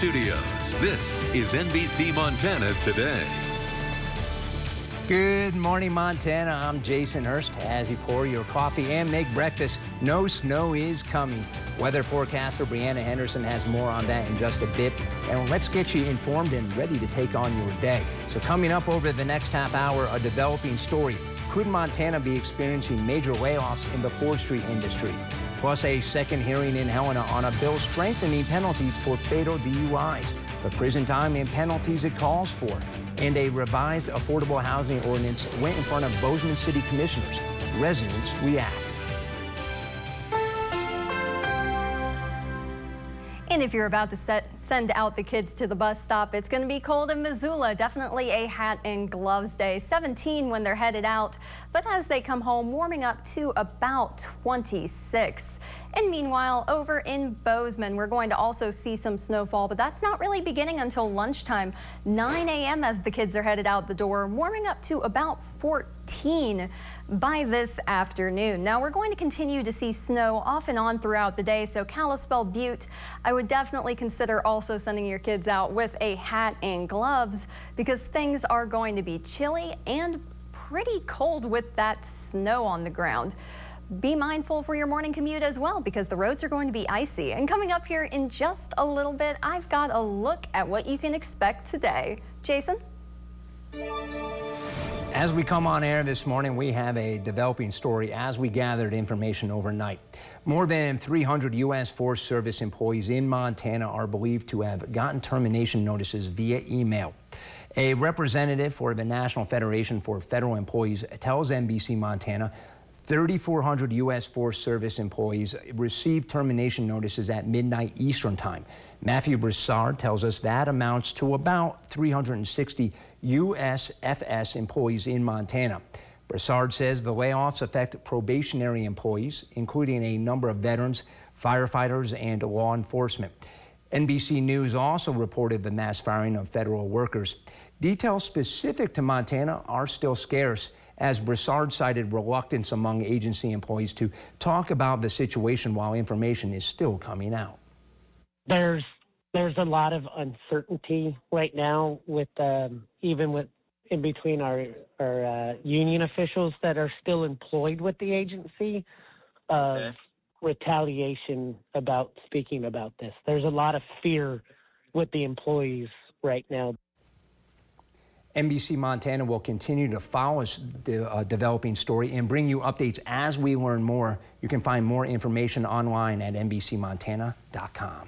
studios, this is NBC Montana Today. Good morning, Montana. I'm Jason Hurst. As you pour your coffee and make breakfast, no snow is coming. Weather forecaster Brianna Henderson has more on that in just a bit. And let's get you informed and ready to take on your day. So coming up over the next half hour, a developing story. Could Montana be experiencing major layoffs in the forestry industry? Plus a second hearing in Helena on a bill strengthening penalties for fatal DUIs, the prison time and penalties it calls for. And a revised affordable housing ordinance went in front of Bozeman City Commissioners. Residents react. And if you're about to send out the kids to the bus stop, it's going to be cold in Missoula. Definitely a hat and gloves day. 17 when they're headed out, but as they come home, warming up to about 26. And meanwhile, over in Bozeman, we're going to also see some snowfall, but that's not really beginning until lunchtime. 9 a.m. as the kids are headed out the door, warming up to about 14 by this afternoon. Now, we're going to continue to see snow off and on throughout the day, so Kalispell Butte, I would definitely consider also sending your kids out with a hat and gloves because things are going to be chilly and pretty cold with that snow on the ground. Be mindful for your morning commute as well because the roads are going to be icy. And coming up here in just a little bit, I've got a look at what you can expect today. Jason? As we come on air this morning, we have a developing story as we gathered information overnight. More than 300 U.S. Forest Service employees in Montana are believed to have gotten termination notices via email. A representative for the National Federation for Federal Employees tells NBC Montana 3,400 U.S. Forest Service employees received termination notices at midnight Eastern Time. Matthew Broussard tells us that amounts to about 360 USFS employees in Montana. Broussard says the layoffs affect probationary employees, including a number of veterans, firefighters, and law enforcement. NBC News also reported the mass firing of federal workers. Details specific to Montana are still scarce, as Broussard cited reluctance among agency employees to talk about the situation while information is still coming out. There's a lot of uncertainty right now with even with in between our union officials that are still employed with the agency of retaliation about speaking about this. There's a lot of fear with the employees right now. NBC Montana will continue to follow the developing story and bring you updates as we learn more. You can find more information online at NBCMontana.com.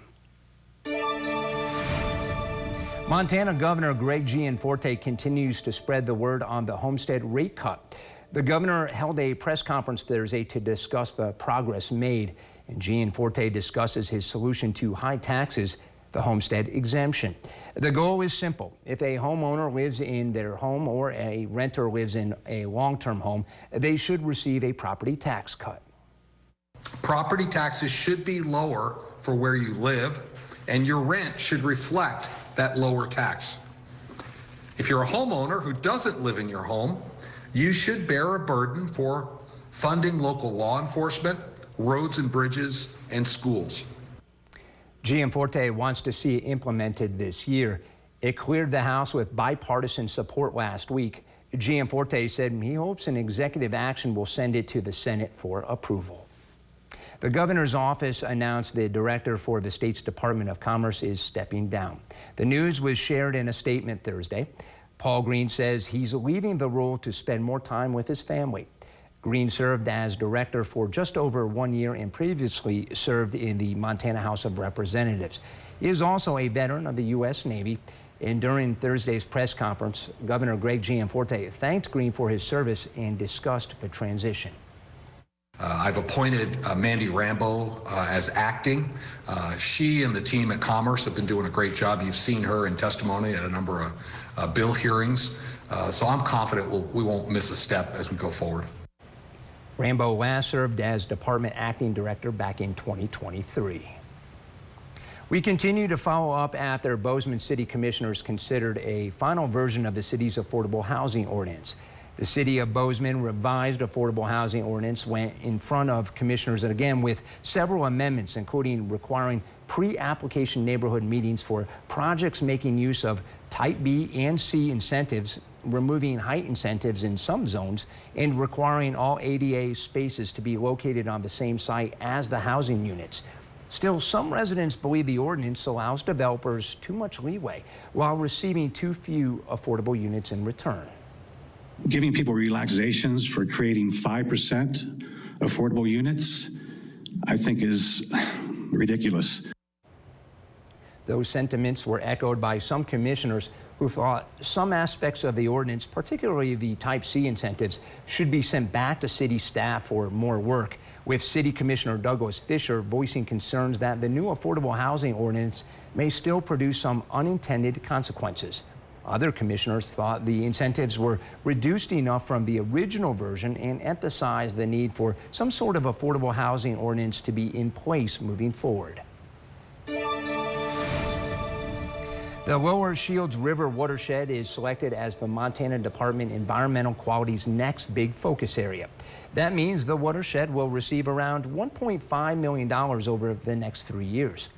Montana Governor Greg Gianforte continues to spread the word on the homestead rate cut. The governor held a press conference Thursday to discuss the progress made, and Gianforte discusses his solution to high taxes, the homestead exemption. The goal is simple. If a homeowner lives in their home or a renter lives in a long-term home, they should receive a property tax cut. Property taxes should be lower for where you live, and your rent should reflect that lower tax. If you're a homeowner who doesn't live in your home, you should bear a burden for funding local law enforcement, roads and bridges, and schools. Gianforte wants to see it implemented this year. It cleared the House with bipartisan support last week. Gianforte said he hopes an executive action will send it to the Senate for approval. The governor's office announced the director for the state's Department of Commerce is stepping down. The news was shared in a statement Thursday. Paul Green says he's leaving the role to spend more time with his family. Green served as director for just over 1 year and previously served in the Montana House of Representatives. He is also a veteran of the U.S. Navy. And during Thursday's press conference, Governor Greg Gianforte thanked Green for his service and discussed the transition. I've appointed Mandy Rambo as acting. She and the team at Commerce have been doing a great job. You've seen her in testimony at a number of bill hearings. So I'm confident we won't miss a step as we go forward. Rambo last served as Department Acting Director back in 2023. We continue to follow up after Bozeman City Commissioners considered a final version of the city's affordable housing ordinance. The City of Bozeman revised affordable housing ordinance went in front of commissioners, and again with several amendments, including requiring pre-application neighborhood meetings for projects making use of Type B and C incentives, removing height incentives in some zones, and requiring all ADA spaces to be located on the same site as the housing units. Still, some residents believe the ordinance allows developers too much leeway while receiving too few affordable units in return. Giving people relaxations for creating 5% affordable units, I think, is ridiculous. Those sentiments were echoed by some commissioners who thought some aspects of the ordinance, particularly the Type C incentives, should be sent back to city staff for more work, with City Commissioner Douglas Fisher voicing concerns that the new affordable housing ordinance may still produce some unintended consequences. Other commissioners thought the incentives were reduced enough from the original version and emphasized the need for some sort of affordable housing ordinance to be in place moving forward. The Lower Shields River Watershed is selected as the Montana Department of Environmental Quality's next big focus area. That means the watershed will receive around $1.5 million over the next 3 years.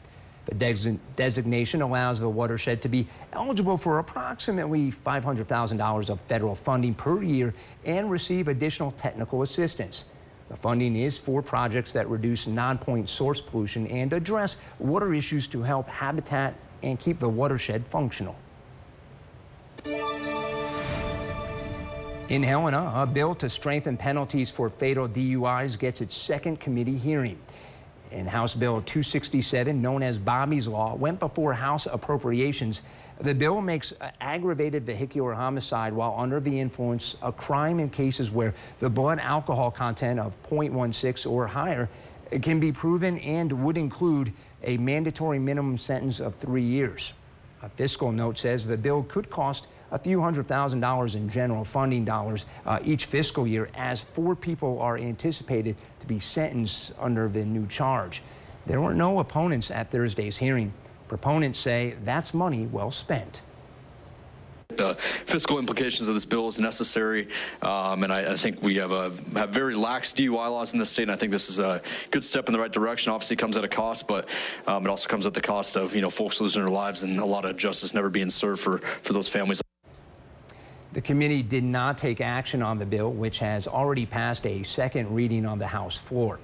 The designation allows the watershed to be eligible for approximately $500,000 of federal funding per year and receive additional technical assistance. The funding is for projects that reduce non-point source pollution and address water issues to help habitat and keep the watershed functional. In Helena, a bill to strengthen penalties for fatal DUIs gets its second committee hearing. And House Bill 267, known as Bobby's Law, went before House Appropriations. The bill makes aggravated vehicular homicide while under the influence a crime in cases where the blood alcohol content of 0.16 or higher can be proven and would include a mandatory minimum sentence of 3 years. A fiscal note says the bill could cost a few $100,000 in general funding dollars each fiscal year, as 4 people are anticipated to be sentenced under the new charge. There were no opponents at Thursday's hearing. Proponents say that's money well spent. The fiscal implications of this bill is necessary, and I think we have very lax DUI laws in this state, and I think this is a good step in the right direction. Obviously, it comes at a cost, but it also comes at the cost of folks losing their lives and a lot of justice never being served for those families. The committee did not take action on the bill, which has already passed a second reading on the House floor.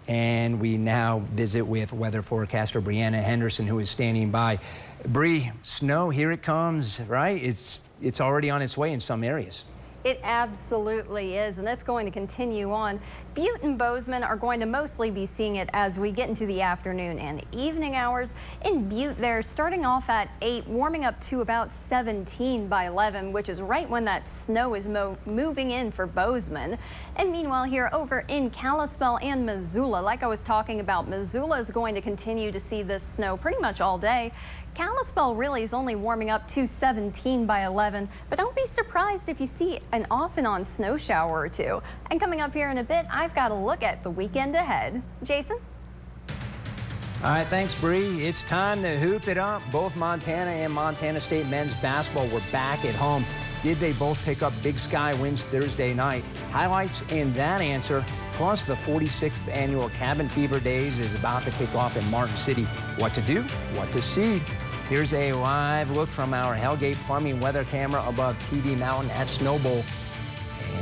And we now visit with weather forecaster Brianna Henderson, who is standing by. Bree, snow, here it comes, right? It's already on its way in some areas. It absolutely is, and that's going to continue on. Butte and Bozeman are going to mostly be seeing it as we get into the afternoon and evening hours. In Butte, they're starting off at 8, warming up to about 17 by 11, which is right when that snow is moving in for Bozeman. And meanwhile, here over in Kalispell and Missoula, like I was talking about, Missoula is going to continue to see this snow pretty much all day. Kalispell really is only warming up to 17 by 11, but don't be surprised if you see an off and on snow shower or two. And coming up here in a bit, I've got a look at the weekend ahead. Jason? All right, thanks, Bree. It's time to hoop it up. Both Montana and Montana State men's basketball were back at home. Did they both pick up Big Sky wins Thursday night? Highlights in that answer, plus the 46th annual Cabin Fever Days is about to kick off in Martin City. What to do, what to see. Here's a live look from our Hellgate Plumbing weather camera above TV Mountain at Snow Bowl.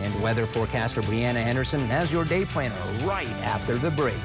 And weather forecaster Brianna Henderson has your day planner right after the break.